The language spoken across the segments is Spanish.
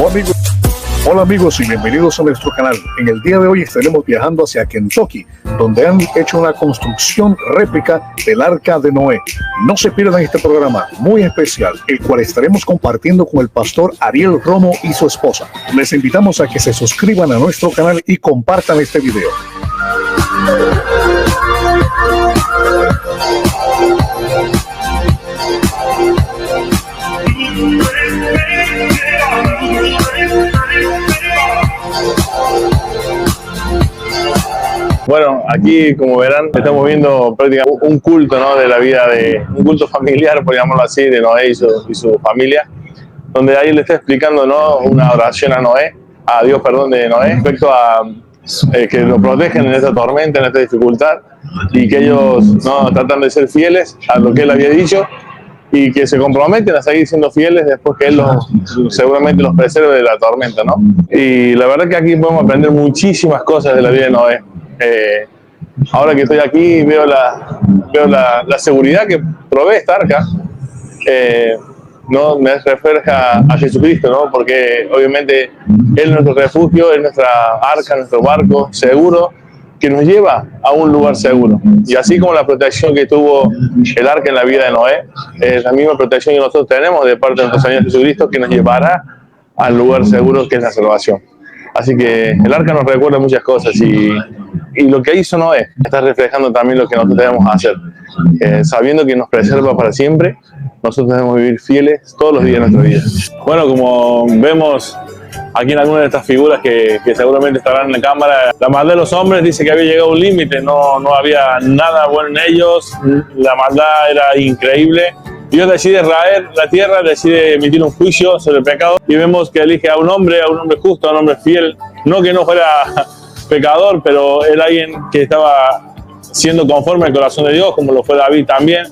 amigos. Hola amigos y bienvenidos a nuestro canal. En el día de hoy estaremos viajando hacia Kentucky, donde han hecho una construcción réplica del Arca de Noé. No se pierdan este programa muy especial, el cual estaremos compartiendo con el pastor Ariel Romo y su esposa. Les invitamos a que se suscriban a nuestro canal y compartan este video. Bueno, aquí como verán estamos viendo prácticamente un culto, ¿no? De la vida un culto familiar, por llamarlo así, de Noé y su familia, donde ahí le está explicando, ¿no? Una oración a Dios, de Noé, respecto a que lo protegen en esta tormenta, en esta dificultad, y que ellos, ¿no? Tratan de ser fieles a lo que él había dicho y que se comprometen a seguir siendo fieles después que él seguramente los preserve de la tormenta, ¿no? Y la verdad que aquí podemos aprender muchísimas cosas de la vida de Noé. Ahora que estoy aquí veo la seguridad que provee esta arca, ¿no? Me refleja a Jesucristo, ¿no? Porque obviamente Él es nuestro refugio, es nuestra arca, nuestro barco seguro que nos lleva a un lugar seguro. Y así como la protección que tuvo el arca en la vida de Noé, es la misma protección que nosotros tenemos de parte de nuestro Señor Jesucristo, que nos llevará al lugar seguro que es la salvación. Así que el arca nos recuerda muchas cosas y lo que hizo Noé está reflejando también lo que nosotros debemos hacer. Sabiendo que nos preserva para siempre, nosotros debemos vivir fieles todos los días de nuestra vida. Bueno, como vemos aquí en algunas de estas figuras que seguramente estarán en la cámara, la maldad de los hombres dice que había llegado a un límite, no había nada bueno en ellos, la maldad era increíble. Dios decide raer la tierra, decide emitir un juicio sobre el pecado y vemos que elige a un hombre justo, a un hombre fiel, no que no fuera pecador, pero era alguien que estaba siendo conforme al corazón de Dios, como lo fue David también.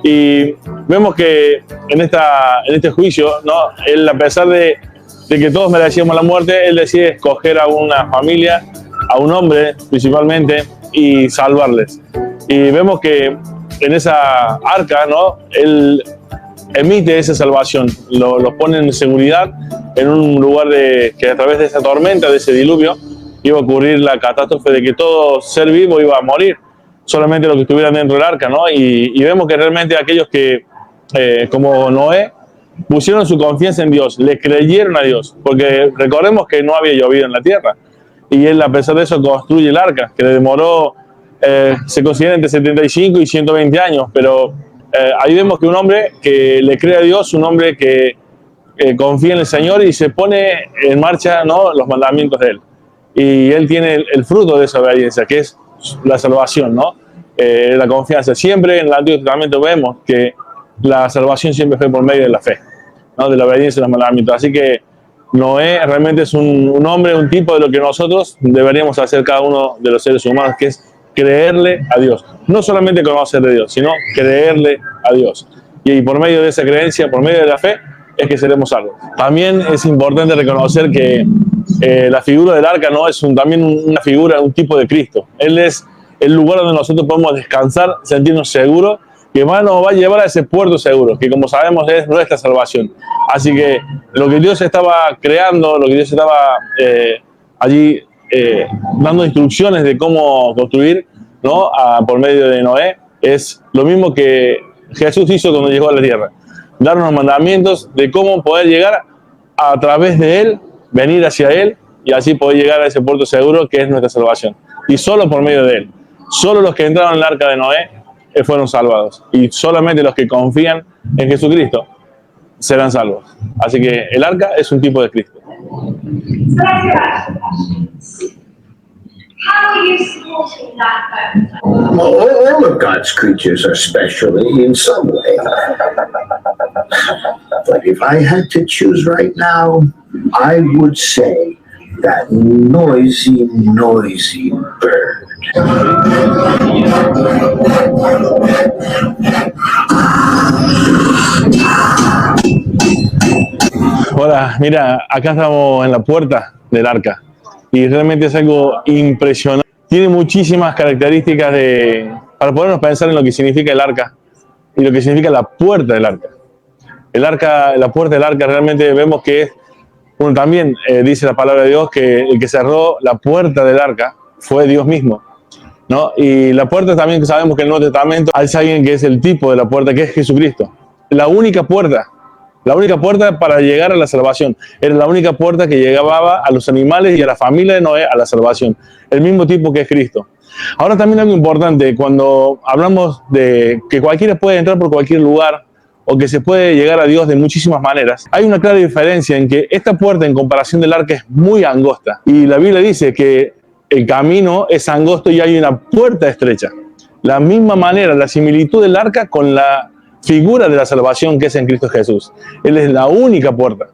Y vemos que en este juicio, ¿no? Él, a pesar de que todos merecíamos la muerte, él decide escoger a una familia, a un hombre principalmente, y salvarles. Y vemos que en esa arca, ¿no? Él emite esa salvación, lo pone en seguridad en un lugar que a través de esa tormenta, de ese diluvio, iba a ocurrir la catástrofe de que todo ser vivo iba a morir, solamente los que estuvieran dentro del arca, ¿no? Y vemos que realmente aquellos que, como Noé, pusieron su confianza en Dios, le creyeron a Dios, porque recordemos que no había llovido en la tierra, y él, a pesar de eso, construye el arca, que le demoró, se considera entre 75 y 120 años, pero ahí vemos que un hombre que le cree a Dios, un hombre que confía en el Señor y se pone en marcha, ¿no? Los mandamientos de él. Y él tiene el fruto de esa obediencia, que es la salvación, ¿no? La confianza. Siempre en el Antiguo Testamento vemos que la salvación siempre fue por medio de la fe, ¿no? De la obediencia a los mandamientos. Así que Noé realmente es un hombre, un tipo de lo que nosotros deberíamos hacer cada uno de los seres humanos, que es creerle a Dios. No solamente conocer de Dios, sino creerle a Dios. Y por medio de esa creencia, por medio de la fe, es que seremos salvos. También es importante reconocer que la figura del arca no es también una figura, un tipo de Cristo. Él es el lugar donde nosotros podemos descansar, sentirnos seguros, que más nos va a llevar a ese puerto seguro, que como sabemos es nuestra salvación. Así que lo que Dios estaba creando, lo que Dios estaba allí dando instrucciones de cómo construir, ¿no? Por medio de Noé, es lo mismo que Jesús hizo cuando llegó a la tierra. Darnos mandamientos de cómo poder llegar a través de Él, venir hacia Él y así poder llegar a ese puerto seguro que es nuestra salvación. Y solo por medio de Él. Solo los que entraron en el arca de Noé fueron salvados. Y solamente los que confían en Jesucristo serán salvos. Así que el arca es un tipo de Cristo. How are you supporting that? Well, all of God's creatures are special in some way. But if I had to choose right now, I would say that noisy bird. Hola, mira, acá estamos en la puerta del arca y realmente es algo impresionante. Tiene muchísimas características para podernos pensar en lo que significa el arca y lo que significa la puerta del arca. El arca, la puerta del arca realmente vemos que es Bueno, también dice la palabra de Dios que el que cerró la puerta del arca fue Dios mismo, ¿no? Y la puerta también sabemos que en el Nuevo Testamento hay alguien que es el tipo de la puerta, que es Jesucristo. La única puerta para llegar a la salvación. Era la única puerta que llegaba a los animales y a la familia de Noé a la salvación. El mismo tipo que es Cristo. Ahora también algo importante, cuando hablamos de que cualquiera puede entrar por cualquier lugar o que se puede llegar a Dios de muchísimas maneras, hay una clara diferencia en que esta puerta en comparación del arca es muy angosta. Y la Biblia dice que el camino es angosto y hay una puerta estrecha. La misma manera, la similitud del arca con la figura de la salvación que es en Cristo Jesús. Él es la única puerta.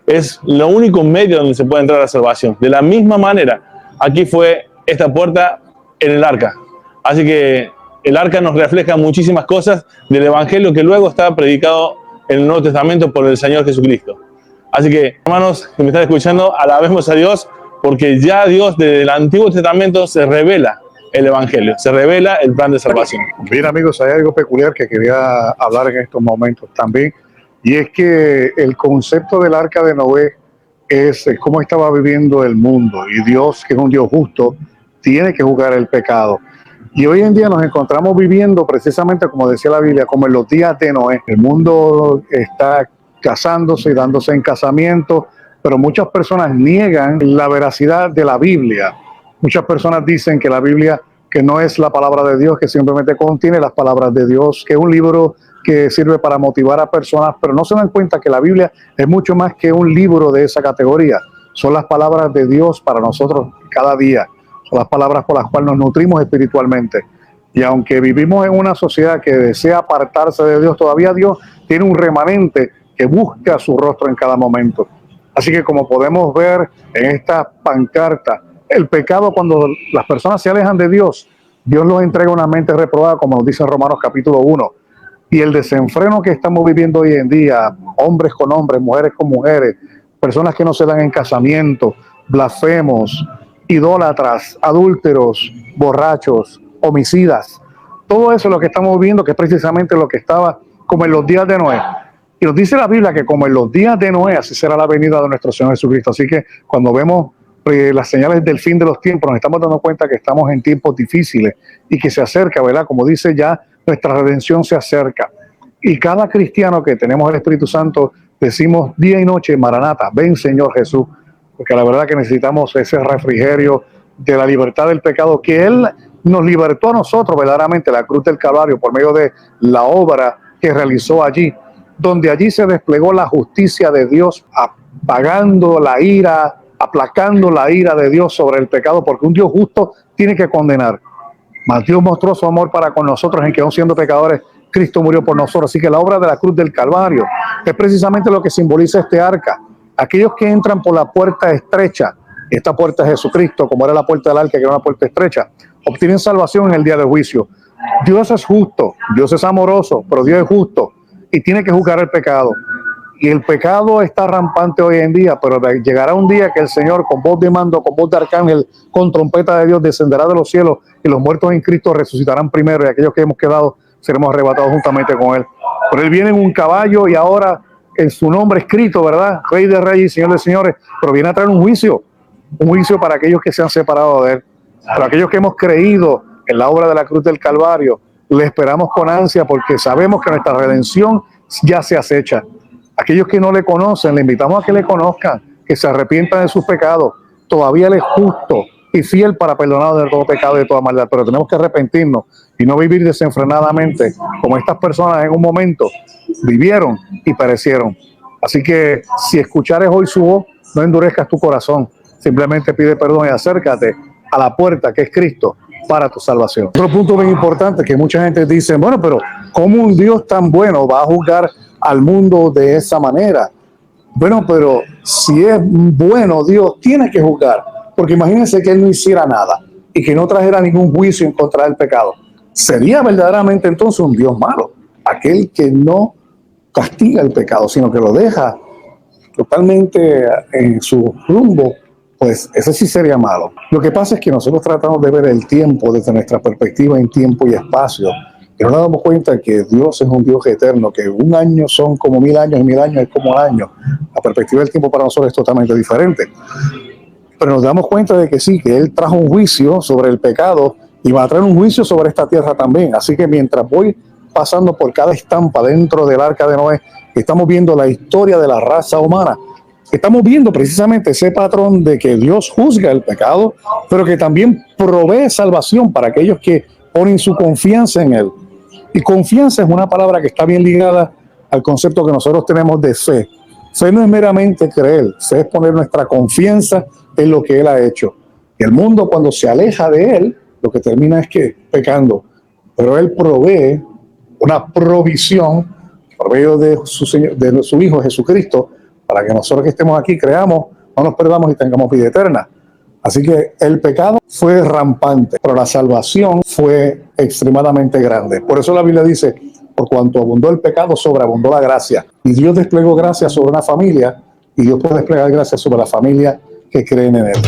Es lo único medio donde se puede entrar a la salvación. De la misma manera, aquí fue esta puerta en el arca. Así que el arca nos refleja muchísimas cosas del Evangelio que luego está predicado en el Nuevo Testamento por el Señor Jesucristo. Así que, hermanos que me están escuchando, alabemos a Dios, porque ya Dios desde el Antiguo Testamento se revela el Evangelio, se revela el plan de salvación. Bien, amigos, hay algo peculiar que quería hablar en estos momentos también, y es que el concepto del arca de Noé es cómo estaba viviendo el mundo, y Dios, que es un Dios justo, tiene que juzgar el pecado. Y hoy en día nos encontramos viviendo precisamente, como decía la Biblia, como en los días de Noé. El mundo está casándose y dándose en casamiento, pero muchas personas niegan la veracidad de la Biblia. Muchas personas dicen que la Biblia, que no es la palabra de Dios, que simplemente contiene las palabras de Dios, que es un libro que sirve para motivar a personas, pero no se dan cuenta que la Biblia es mucho más que un libro de esa categoría. Son las palabras de Dios para nosotros cada día. Son las palabras por las cuales nos nutrimos espiritualmente. Y aunque vivimos en una sociedad que desea apartarse de Dios, todavía Dios tiene un remanente que busca su rostro en cada momento. Así que, como podemos ver en esta pancarta, el pecado, cuando las personas se alejan de Dios, Dios los entrega una mente reprobada, como nos dice en Romanos capítulo 1. Y el desenfreno que estamos viviendo hoy en día, hombres con hombres, mujeres con mujeres, personas que no se dan en casamiento, blasfemos, idólatras, adúlteros, borrachos, homicidas. Todo eso es lo que estamos viendo, que es precisamente lo que estaba como en los días de Noé. Y nos dice la Biblia que como en los días de Noé, así será la venida de nuestro Señor Jesucristo. Así que cuando vemos las señales del fin de los tiempos, nos estamos dando cuenta que estamos en tiempos difíciles y que se acerca, ¿verdad? Como dice ya, nuestra redención se acerca. Y cada cristiano que tenemos el Espíritu Santo, decimos día y noche, Maranata, ven Señor Jesús. Porque la verdad que necesitamos ese refrigerio de la libertad del pecado, que Él nos libertó a nosotros verdaderamente, la cruz del Calvario, por medio de la obra que realizó allí, donde allí se desplegó la justicia de Dios, apagando la ira, aplacando la ira de Dios sobre el pecado, porque un Dios justo tiene que condenar. Mas Dios mostró su amor para con nosotros en que, aun siendo pecadores, Cristo murió por nosotros. Así que la obra de la cruz del Calvario es precisamente lo que simboliza este arca. Aquellos que entran por la puerta estrecha, esta puerta es Jesucristo, como era la puerta del arca, que era una puerta estrecha, obtienen salvación en el día del juicio. Dios es justo, Dios es amoroso, pero Dios es justo y tiene que juzgar el pecado. Y el pecado está rampante hoy en día, pero llegará un día que el Señor, con voz de mando, con voz de arcángel, con trompeta de Dios, descenderá de los cielos y los muertos en Cristo resucitarán primero, y aquellos que hemos quedado seremos arrebatados juntamente con Él. Pero Él viene en un caballo y ahora en su nombre escrito, ¿verdad? Rey de reyes y Señor de señores, pero viene a traer un juicio para aquellos que se han separado de Él. Para aquellos que hemos creído en la obra de la cruz del Calvario, le esperamos con ansia porque sabemos que nuestra redención ya se acecha. Aquellos que no le conocen, le invitamos a que le conozcan, que se arrepientan de sus pecados. Todavía Él es justo y fiel para perdonar de todo pecado y de toda maldad, pero tenemos que arrepentirnos y no vivir desenfrenadamente como estas personas en un momento vivieron y perecieron. Así que si escuchares hoy su voz, no endurezcas tu corazón, simplemente pide perdón y acércate a la puerta que es Cristo para tu salvación. Otro punto bien importante que mucha gente dice, bueno, pero ¿cómo un Dios tan bueno va a juzgar al mundo de esa manera? Bueno, pero si es bueno, Dios tiene que juzgar, porque imagínense que Él no hiciera nada y que no trajera ningún juicio en contra del pecado. Sería verdaderamente entonces un Dios malo, aquel que no castiga el pecado, sino que lo deja totalmente en su rumbo. Pues ese sí sería malo. Lo que pasa es que nosotros tratamos de ver el tiempo desde nuestra perspectiva en tiempo y espacio. Y no nos damos cuenta que Dios es un Dios eterno, que un año son como 1000 años y 1000 años es como un año. La perspectiva del tiempo para nosotros es totalmente diferente. Pero nos damos cuenta de que sí, que Él trajo un juicio sobre el pecado y va a traer un juicio sobre esta tierra también. Así que mientras voy pasando por cada estampa dentro del arca de Noé, estamos viendo la historia de la raza humana. Estamos viendo precisamente ese patrón de que Dios juzga el pecado, pero que también provee salvación para aquellos que ponen su confianza en Él. Y confianza es una palabra que está bien ligada al concepto que nosotros tenemos de fe. Fe no es meramente creer, fe es poner nuestra confianza en lo que Él ha hecho. El mundo, cuando se aleja de Él, lo que termina es que pecando. Pero Él provee una provisión por medio de su Hijo Jesucristo, para que nosotros que estemos aquí creamos, no nos perdamos y tengamos vida eterna. Así que el pecado fue rampante, pero la salvación fue extremadamente grande. Por eso la Biblia dice, por cuanto abundó el pecado, sobreabundó la gracia. Y Dios desplegó gracia sobre una familia, y Dios puede desplegar gracia sobre la familia que creen en Él.